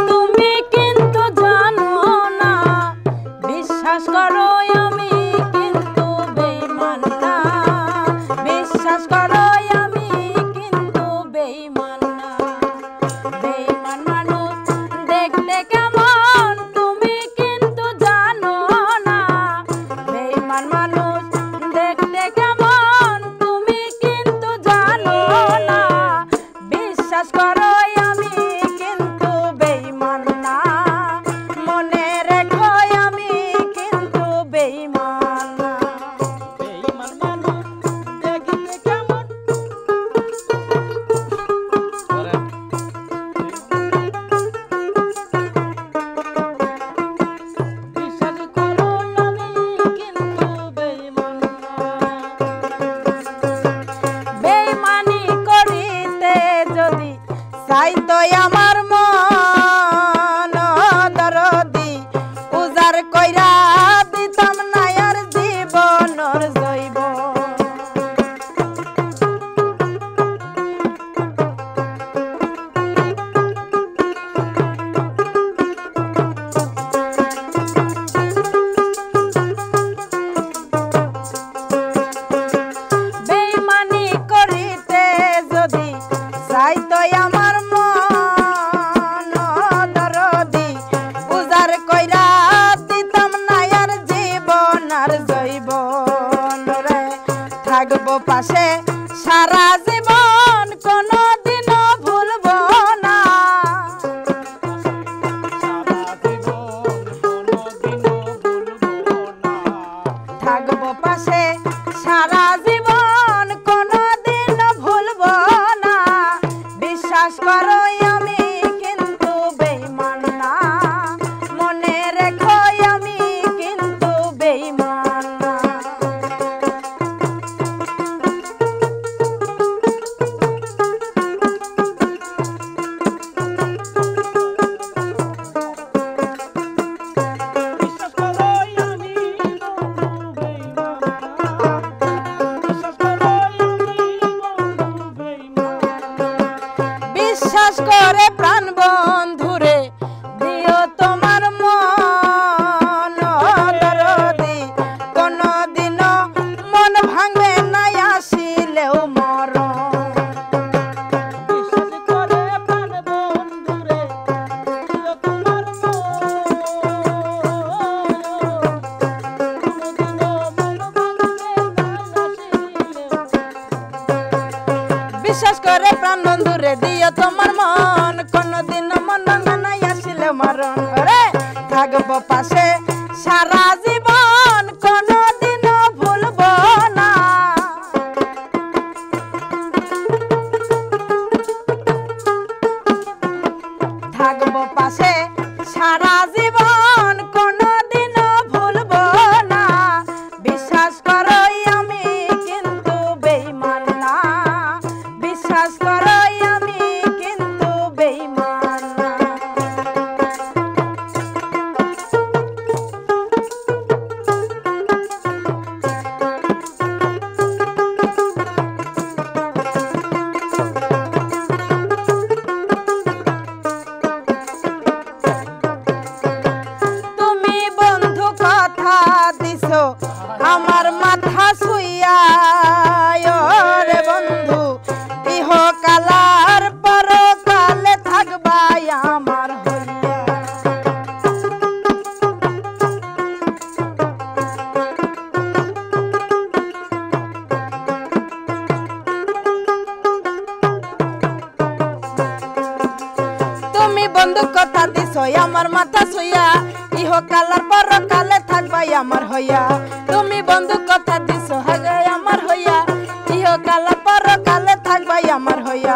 তুমি কিন্তু জানো না, বিশ্বাস করো আমি কিন্তু বেঈমান না, বিশ্বাস করো আমি কিন্তু বেঈমান না। বেঈমান মানুষ দেখতে কেমন তুমি কিন্তু জানো না, বেঈমান মানুষ দেখতে কেমন তুমি কিন্তু জানো না, বিশ্বাস করো আমি কিন্তু বেঈমান না, মনে রেখো আমি কিন্তু বেঈমান না। বেঈমান মানুষ দেখতে কেমন বিশ্বাস করো আমি কিন্তু বেঈমান না। বেঈমানি করিতে যদি চাইতো আমার মন, দরদি উজার কইরা দিতাম না আর জীবনর জৈব। বেঈমানি করিতে যদি চাইতো আমার মন, দরদি উজার কইরা দিতাম না আর জীবন আর জৈবন রে, থাকবো পাশে সারা জীবন কোনদিনও ভুলবো না, সারা জীবন কোনোদিনও ভুলবো না। থাকবো পাশে সারা জীবন কোনদিনও ভুলবো না, বিশ্বাস করো আমি কিন্তু বেঈমান না, মনে রেখো আমি কিন্তু বেঈমান না। বিশ্বাস করো আমি বন্ধু বেঈমান না। বিশ্বাস করো আমি বন্ধু বেঈমান না। বিশ্বাস করে প্রাণ বন্ধুরে দিও তোমার মন, দরদি কোনদিনও মন ভাঙবে না আসিলেও মরণ। বিশ্বাস করে প্রাণ বন্ধুরে দিও তোমার মন, কোনোদিনও মন ভাঙবে না আসিলেও। বিশ্বাস করে প্রাণ বন্ধুরে দিও তোমার মন, কোনদিনও মন ভাঙবে না আসিলেও মরণ রে, থাকবো পাশে সারা জীবন কোনদিনও ভুলবো না। থাকবো পাশে সারা জীবন কোনদিনও ভুলবো না, বিশ্বাস করো আমি কিন্তু বেঈমান না, বিশ্বাস করো আমি কিন্তু বেঈমান না। তুমি বন্ধু কথা দিছো আমার মাথা ছুইয়া, রে বন্ধু ইহকালার পরকালে থাকবাই আমার হইয়া। তুমি বন্ধু কথা দিছো আমার মাথা ছুইয়া, ইহকালার পরকালে থাকবাই আমার হইয়া। তুমি বন্ধু কথা দিছো হাগাই আমার হইয়া, ইহকালার পরকালে থাকবাই আমার হইয়া।